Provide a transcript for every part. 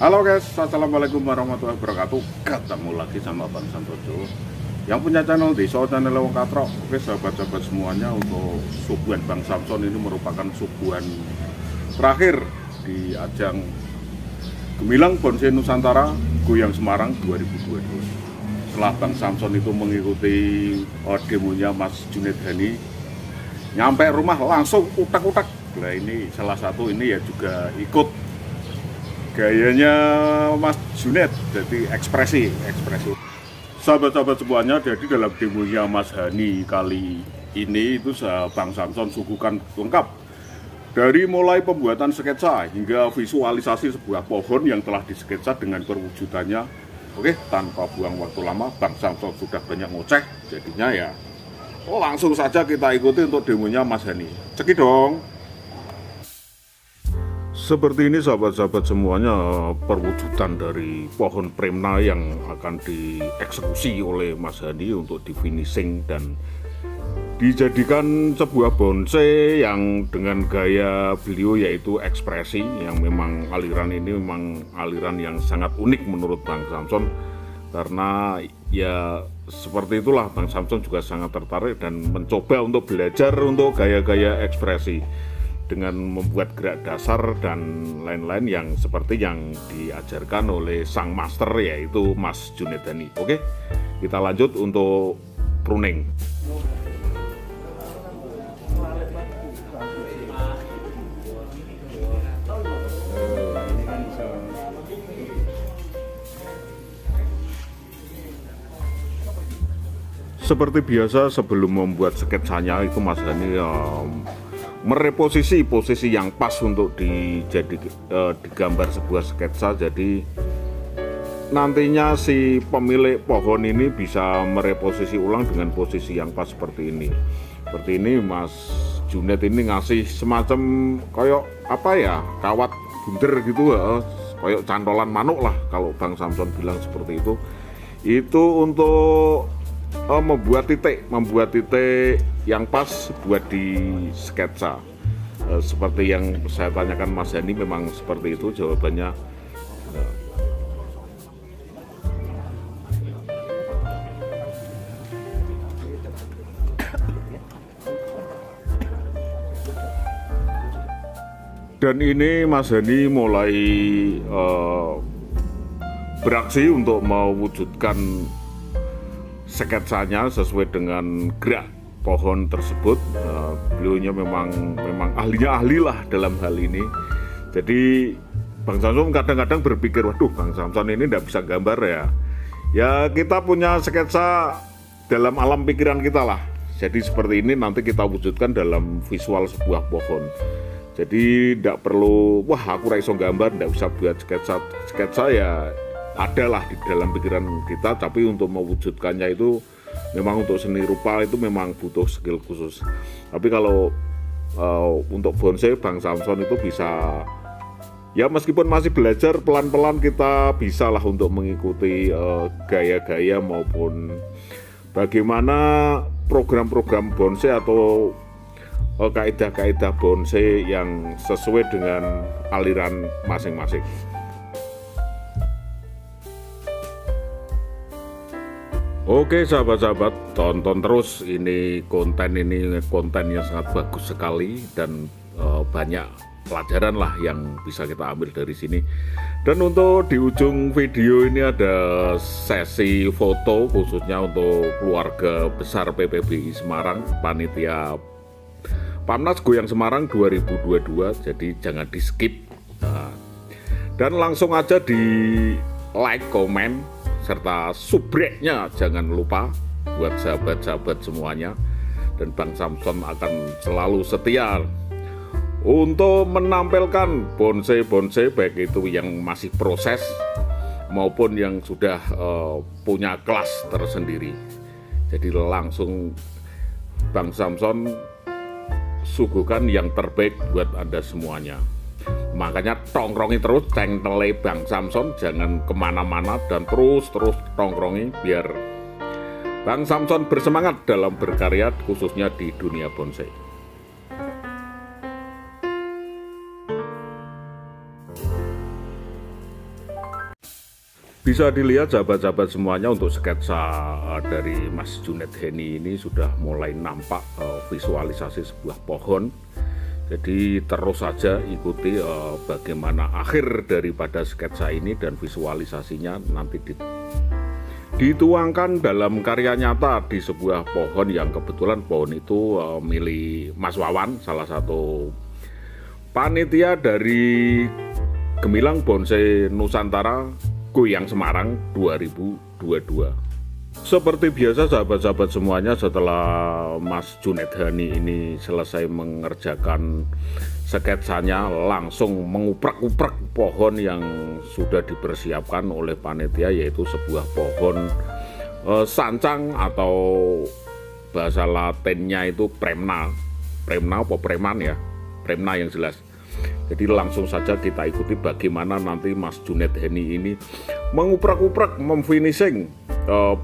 Halo guys, assalamualaikum warahmatullahi wabarakatuh. Ketemu lagi sama Bang Santoso yang punya channel Desa Channel Wong Katrok. Oke sahabat-sahabat semuanya, untuk suguhan Bang Samson ini merupakan suguhan terakhir di ajang Gemilang Bonsai Nusantara Goyang Semarang 2022. Setelah Bang Samson itu mengikuti demonya Mas Junet Hani, nyampe rumah langsung utak-utak. Nah ini salah satu ini ya juga ikut gayanya Mas Junet, jadi ekspresi. Sahabat-sahabat semuanya, jadi dalam demonya Mas Hani kali ini itu Bang Samson suguhkan lengkap dari mulai pembuatan sketsa hingga visualisasi sebuah pohon yang telah disketsa dengan perwujudannya. Oke, tanpa buang waktu lama, Bang Samson sudah banyak ngoceh, jadinya ya langsung saja kita ikuti untuk demonya Mas Hani. Ceki dong. Seperti ini sahabat-sahabat semuanya, perwujudan dari pohon premna yang akan dieksekusi oleh Mas Hani untuk di finishing dan dijadikan sebuah bonsai yang dengan gaya beliau yaitu ekspresi, yang memang aliran ini memang aliran yang sangat unik menurut Bang Samson, karena ya seperti itulah Bang Samson juga sangat tertarik dan mencoba untuk belajar untuk gaya-gaya ekspresi dengan membuat gerak dasar dan lain-lain yang seperti yang diajarkan oleh sang master yaitu Mas Junet Hani. Oke, kita lanjut untuk pruning. Seperti biasa sebelum membuat sketsanya itu Mas Hani mereposisi posisi yang pas untuk digambar sebuah sketsa. Jadi nantinya si pemilik pohon ini bisa mereposisi ulang dengan posisi yang pas seperti ini. Seperti ini Mas Junet ini ngasih semacam koyok apa ya, kawat bunder gitu ya, koyok cantolan manuk lah kalau Bang Samson bilang seperti itu. Itu untuk membuat titik yang pas buat di sketsa. Seperti yang saya tanyakan Mas Hani, memang seperti itu jawabannya. Dan ini Mas Hani mulai beraksi untuk mewujudkan sketsanya sesuai dengan gerak pohon tersebut. Beliaunya memang ahli lah dalam hal ini. Jadi Bang Samson kadang-kadang berpikir, waduh Bang Samson ini tidak bisa gambar ya. Ya kita punya sketsa dalam alam pikiran kita lah. Jadi seperti ini nanti kita wujudkan dalam visual sebuah pohon. Jadi tidak perlu, wah aku iso gambar, tidak usah buat sketsa ya. Adalah di dalam pikiran kita, tapi untuk mewujudkannya itu memang untuk seni rupa itu memang butuh skill khusus. Tapi kalau untuk bonsai Bang Samson itu bisa, ya meskipun masih belajar, pelan-pelan kita bisa lah untuk mengikuti gaya-gaya maupun bagaimana program-program bonsai atau kaidah-kaidah bonsai yang sesuai dengan aliran masing-masing. Oke sahabat-sahabat, tonton terus ini konten yang sangat bagus sekali dan banyak pelajaran lah yang bisa kita ambil dari sini. Dan untuk di ujung video ini ada sesi foto khususnya untuk keluarga besar PPBI Semarang, panitia Pamnas Goyang Semarang 2022, jadi jangan di skip. Dan langsung aja di like, komen, serta subreknya jangan lupa buat sahabat-sahabat semuanya. Dan Bang Samson akan selalu setia untuk menampilkan bonsai-bonsai baik itu yang masih proses maupun yang sudah punya kelas tersendiri. Jadi langsung Bang Samson suguhkan yang terbaik buat Anda semuanya. Makanya tongkrongi terus channel Bang Samson, jangan kemana-mana dan terus tongkrongi biar Bang Samson bersemangat dalam berkarya khususnya di dunia bonsai. Bisa dilihat sahabat-sahabat semuanya, untuk sketsa dari Mas Junet Heni ini sudah mulai nampak visualisasi sebuah pohon. Jadi terus saja ikuti bagaimana akhir daripada sketsa ini, dan visualisasinya nanti dituangkan dalam karya nyata di sebuah pohon yang kebetulan pohon itu milik Mas Wawan, salah satu panitia dari Gemilang Bonsai Nusantara Goyang Semarang 2022. Seperti biasa sahabat-sahabat semuanya, setelah Mas Junet Heni ini selesai mengerjakan sketsanya, langsung menguprak-uprak pohon yang sudah dipersiapkan oleh panitia, yaitu sebuah pohon sancang atau bahasa Latinnya itu premna. Premna apa preman ya? Premna yang jelas. Jadi langsung saja kita ikuti bagaimana nanti Mas Junet Heni ini menguprak-uprak, memfinishing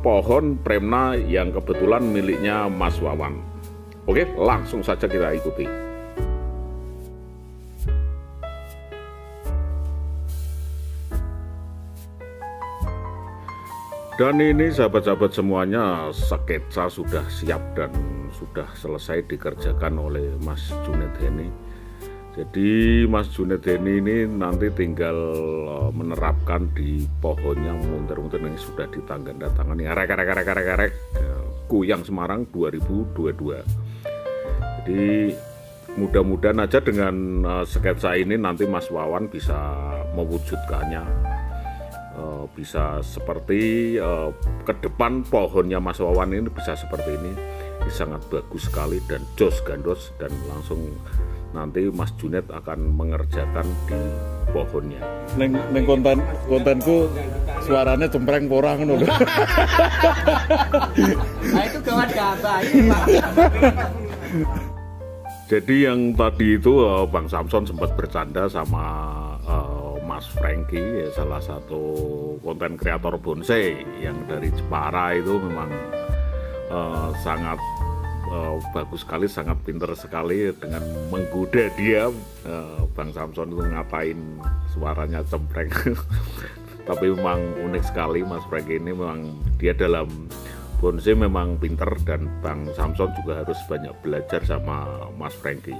pohon premna yang kebetulan miliknya Mas Wawan. Oke, langsung saja kita ikuti. Dan ini sahabat-sahabat semuanya, sketsa sudah siap dan sudah selesai dikerjakan oleh Mas Junet Heni. Jadi Mas Junet Heni ini nanti tinggal menerapkan di pohonnya, munter-munter ini sudah ditanda-tangani arek Goyang Semarang 2022. Jadi mudah-mudahan aja dengan sketsa ini nanti Mas Wawan bisa mewujudkannya, bisa seperti ke depan pohonnya Mas Wawan ini bisa seperti ini. Ini sangat bagus sekali dan jos gandos, dan langsung nanti Mas Junet akan mengerjakan di pohonnya. Neng kontenku suaranya cempreng porang ngono. Nah, itu gawat gabah. Jadi yang tadi itu Bang Samson sempat bercanda sama Mas Franky, ya, salah satu konten kreator bonsai yang dari Jepara itu memang sangat bagus sekali, sangat pinter sekali dengan menggoda dia. Bang Samson itu ngapain suaranya cempreng. Tapi memang unik sekali Mas Franky ini, memang dia dalam bonsai memang pinter, dan Bang Samson juga harus banyak belajar sama Mas Franky.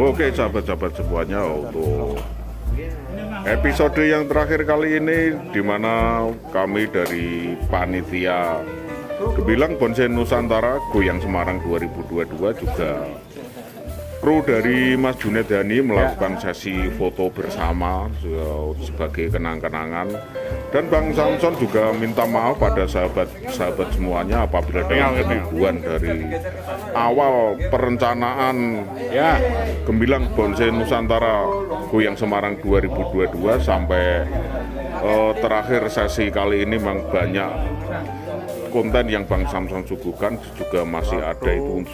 Oke sahabat-sahabat semuanya, untuk episode yang terakhir kali ini di mana kami dari panitia Gembilang Bonsai Nusantara Goyang Semarang 2022 juga kru dari Mas Junet Dhani melakukan sesi foto bersama sebagai kenang-kenangan, dan Bang Samson juga minta maaf pada sahabat-sahabat semuanya apabila dalam ketiduan dari awal perencanaan Gembilang Bonsai Nusantara Goyang Semarang 2022 sampai terakhir sesi kali ini memang banyak konten yang Bang Samson suguhkan, juga masih ada itu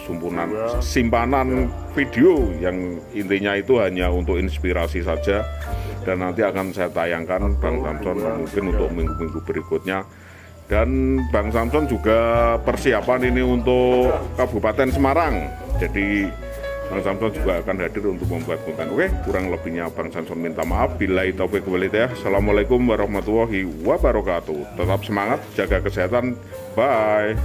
simpanan video yang intinya itu hanya untuk inspirasi saja, dan nanti akan saya tayangkan Bang Samson mungkin untuk minggu-minggu berikutnya. Dan Bang Samson juga persiapan ini untuk Kabupaten Semarang, jadi Bang Samson juga akan hadir untuk membuat konten. Oke, kurang lebihnya Bang Samson minta maaf. Billahi taufiq wal hidayah. Assalamualaikum warahmatullahi wabarakatuh. Tetap semangat, jaga kesehatan. Bye.